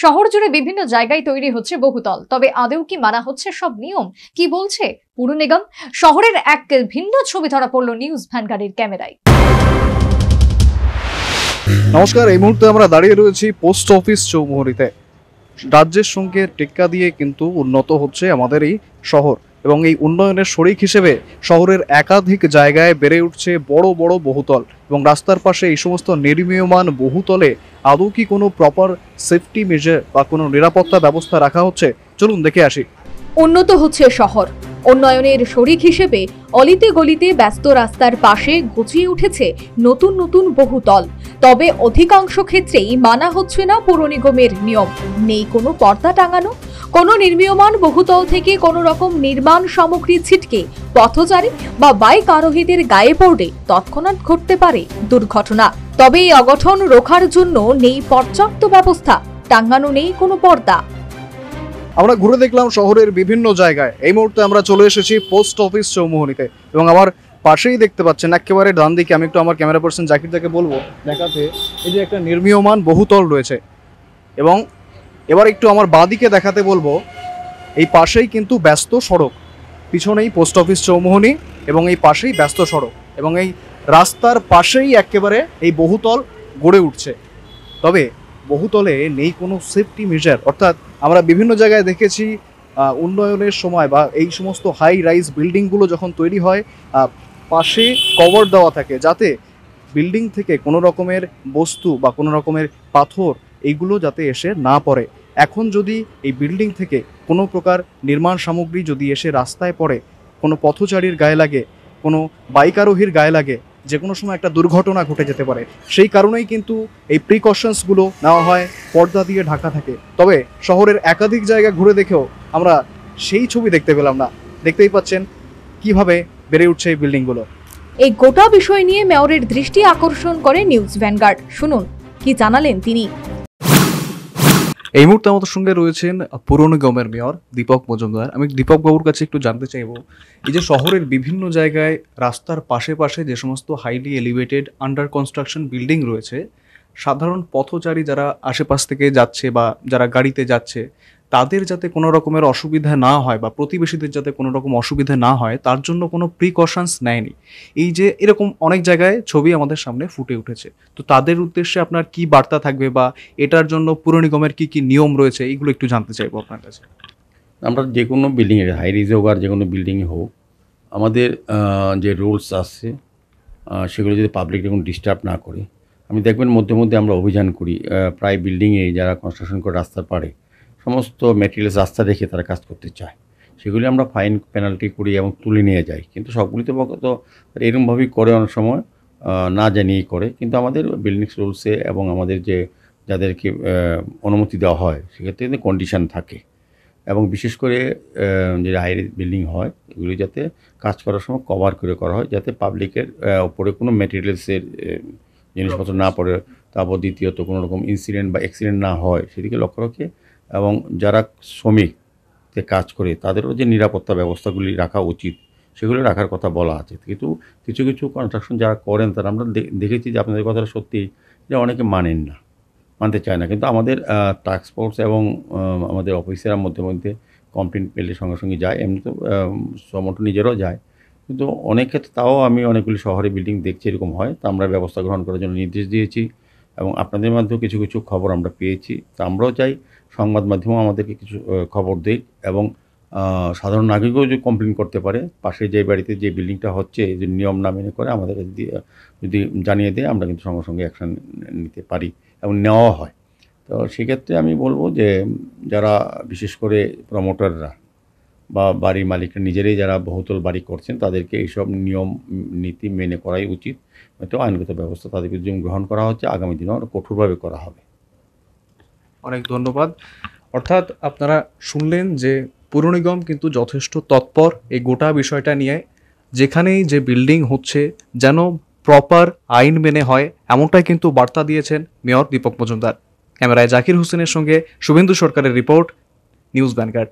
শহর জুড়ে বিভিন্ন জায়গায় তৈরি হচ্ছে বহুতল, তবে আদৌ কি মানা হচ্ছে সব নিয়ম? কি বলছে পুর নিগম? শহরের এক ভিন্ন ছবি ধরা পড়ল নিউজ ভ্যানগার্ডের ক্যামেরায়। নমস্কার, এই মুহূর্তে আমরা দাঁড়িয়ে রয়েছি পোস্ট অফিস চৌমুহনীতে। রাজ্যের সঙ্গে টেক্কা দিয়ে কিন্তু উন্নত হচ্ছে আমাদের এই শহর, এবং এই উন্নয়নের শরিক হিসেবে শহরের একাধিক জায়গায় বেড়ে উঠছে বড় বড় বহুতল, এবং রাস্তার পাশে এই সমস্ত নির্মীয়মান বহুতলে আদৌ কি কোনো প্রপার সেফটি মেজার বা কোনো নিরাপত্তা ব্যবস্থা রাখা হচ্ছে? চলুন দেখে আসি। উন্নত হচ্ছে শহর, উন্নয়নের শরিক হিসেবে অলিতে গলিতে ব্যস্ত রাস্তার পাশে গজিয়ে উঠেছে নতুন নতুন বহুতল। তবে অধিকাংশ ক্ষেত্রেই মানা হচ্ছে না পুর নিগমের নিয়ম। নেই কোনো পর্দা টাঙানো, কোনো নির্মীয়মান বহুতল থেকে কোনো রকম নির্মাণ সামগ্রী ছিটকে পথচারী বা বাইক আরোহীদের গায়ে পড়লে তৎক্ষণাৎ ঘটতে পারে দুর্ঘটনা। তবে এই অঘটন রোখার জন্য নেই পর্যাপ্ত ব্যবস্থা, টাঙানো নেই কোনো পর্দা। আমরা ঘুরে দেখলাম শহরের বিভিন্ন জায়গায়। এই মুহূর্তে আমরা চলে এসেছি পোস্ট অফিস চৌমুহনীতে, এবং আমার পাশেই দেখতে পাচ্ছেন একেবারে ডান দিকে, আমি একটু আমার ক্যামেরা পার্সন জাকির দাকে বলবো দেখাতে, এই যে একটা নির্মীয়মান বহুতল রয়েছে। এবং এবার একটু আমার বাঁদিকে দেখাতে বলবো, এই পাশেই কিন্তু ব্যস্ত সড়ক, পিছনেই পোস্ট অফিস চৌমুহনী এবং এই পাশেই ব্যস্ত সড়ক, এবং এই রাস্তার পাশেই একেবারে এই বহুতল গড়ে উঠছে। তবে বহুতলে নেই কোনো সেফটি মেজার, অর্থাৎ আমরা বিভিন্ন জায়গায় দেখেছি উন্নয়নের সময় বা এই সমস্ত হাই রাইজ বিল্ডিংগুলো যখন তৈরি হয়, পাশে কভার দেওয়া থাকে যাতে বিল্ডিং থেকে কোনো রকমের বস্তু বা কোনো রকমের পাথর এইগুলো যাতে এসে না পড়ে। এখন যদি এই বিল্ডিং থেকে কোনো প্রকার নির্মাণ সামগ্রী যদি এসে রাস্তায় পড়ে, কোনো পথচারীর গায়ে লাগে, কোনো বাইক আরোহীর গায়ে লাগে, যে কোনো সময় একটা দুর্ঘটনা ঘটে যেতে পারে। সেই কারণেই কিন্তু এই প্রিকশনসগুলো নেওয়া হয়, পর্দা দিয়ে ঢাকা থাকে। তবে শহরের একাধিক জায়গা ঘুরে দেখেও আমরা সেই ছবি দেখতে পেলাম না। দেখতেই পাচ্ছেন কিভাবে বেড়ে উঠছে এই বিল্ডিংগুলো। এই গোটা বিষয় নিয়ে মেয়রের দৃষ্টি আকর্ষণ করে নিউজ ভ্যানগার্ড। শুনুন কি জানালেন তিনি। এই মুহূর্তে আমাদের সঙ্গে রয়েছেন পুর নিগমের মেয়র দীপক মজুমদার। আমি দীপক বাবুর কাছে একটু জানতে চাইব, এই যে শহরের বিভিন্ন জায়গায় রাস্তার পাশে পাশে যে সমস্ত highly elevated under construction building রয়েছে, সাধারণ পথচারী যারা আশেপাশ থেকে যাচ্ছে বা যারা গাড়িতে যাচ্ছে, তাদের যাতে কোনো রকমের অসুবিধা না হয় বা প্রতিবেশীদের যাতে কোনো রকম অসুবিধা না হয়, তার জন্য কোনো প্রিকশনস নেয়নি। এই যে এরকম অনেক জায়গায় ছবি আমাদের সামনে ফুটে উঠেছে, তো তাদের উদ্দেশ্যে আপনার কি বার্তা থাকবে বা এটার জন্য পুর নিগমের কি কি নিয়ম রয়েছে, এইগুলো একটু জানতে চাইবো আপনার কাছে। আমরা যে কোনো বিল্ডিংয়ে, হাই রিজ হোক আর যে কোনো বিল্ডিংয়ে হোক, আমাদের যে রুলস আছে সেগুলো যদি পাবলিক কোনো ডিস্টার্ব না করে, আমি দেখবেন মধ্যে মধ্যে আমরা অভিযান করি প্রায় বিল্ডিংয়ে, যারা কনস্ট্রাকশন করে রাস্তার পাড়ে সমস্ত ম্যাটেরিয়ালস রাস্তা দেখে তারা কাজ করতে চায়, সেগুলি আমরা ফাইন পেনাল্টি করি এবং তুলে নিয়ে যাই। কিন্তু সবগুলিতে তো এরকমভাবেই করে, অনেক সময় না জানিয়েই করে। কিন্তু আমাদের বিল্ডিংস রুলসে এবং আমাদের যে যাদেরকে অনুমতি দেওয়া হয় সেক্ষেত্রে কিন্তু কন্ডিশন থাকে, এবং বিশেষ করে যে হাই বিল্ডিং হয় এগুলি যাতে কাজ করার সময় কভার করে করা হয়, যাতে পাবলিকের উপরে কোনো ম্যাটেরিয়ালসের জিনিসপত্র না পড়ে। তারপর দ্বিতীয়ত কোনো রকম ইনসিডেন্ট বা অ্যাক্সিডেন্ট না হয় সেদিকে লক্ষ্য রাখে, এবং যারা শ্রমিকতে কাজ করে তাদেরও যে নিরাপত্তা ব্যবস্থাগুলি রাখা উচিত সেগুলো রাখার কথা বলা আছে। কিন্তু কিছু কিছু কনস্ট্রাকশন যারা করেন তারা আমরা দেখেছি যে আপনাদের কথাটা সত্যি, যে অনেকে মানতে চায় না। কিন্তু আমাদের টাস্ক ফোর্স এবং আমাদের অফিসাররা মধ্যে মধ্যে কমপ্লেন পেলে সঙ্গে সঙ্গে যায়, এমনি তো সমস্ত নিজেরাও যায়। কিন্তু অনেক ক্ষেত্রে তাও আমি অনেকগুলি শহরে বিল্ডিং দেখছি এরকম হয়, তা আমরা ব্যবস্থা গ্রহণ করার জন্য নির্দেশ দিয়েছি, এবং আপনাদের মাধ্যমেও কিছু কিছু খবর আমরা পেয়েছি। তা আমরাও চাই সংবাদ মাধ্যমেও আমাদেরকে কিছু খবর দেয়, এবং সাধারণ নাগরিকও যদি কমপ্লেন করতে পারে, পাশে যে বাড়িতে যে বিল্ডিংটা হচ্ছে যে নিয়ম না মেনে করে আমাদের যদি জানিয়ে দেয়, আমরা কিন্তু সঙ্গে সঙ্গে অ্যাকশান নিতে পারি এবং নেওয়া হয়। তো সেক্ষেত্রে আমি বলবো যে যারা বিশেষ করে প্রমোটাররা বা বাড়ির মালিকরা নিজেরাই যারা বহুতল বাড়ি করছেন, তাদেরকে এইসব নিয়ম নীতি মেনে করাই উচিত। হয়তো আইনগত ব্যবস্থা তাদের বিরুদ্ধে গ্রহণ করা হচ্ছে, আগামী দিনেও আরও কঠোরভাবে করা হবে। অনেক ধন্যবাদ। অর্থাৎ আপনারা শুনলেন যে পুর নিগম কিন্তু যথেষ্ট তৎপর এই গোটা বিষয়টা নিয়ে। যেখানেই যে বিল্ডিং হচ্ছে যেন প্রপার আইন মেনে হয়, এমনটাই কিন্তু বার্তা দিয়েছেন মেয়র দীপক মজুমদার। ক্যামেরায় জাকির হোসেনের সঙ্গে শুভেন্দু সরকারের রিপোর্ট, নিউজ ভ্যানগার্ড।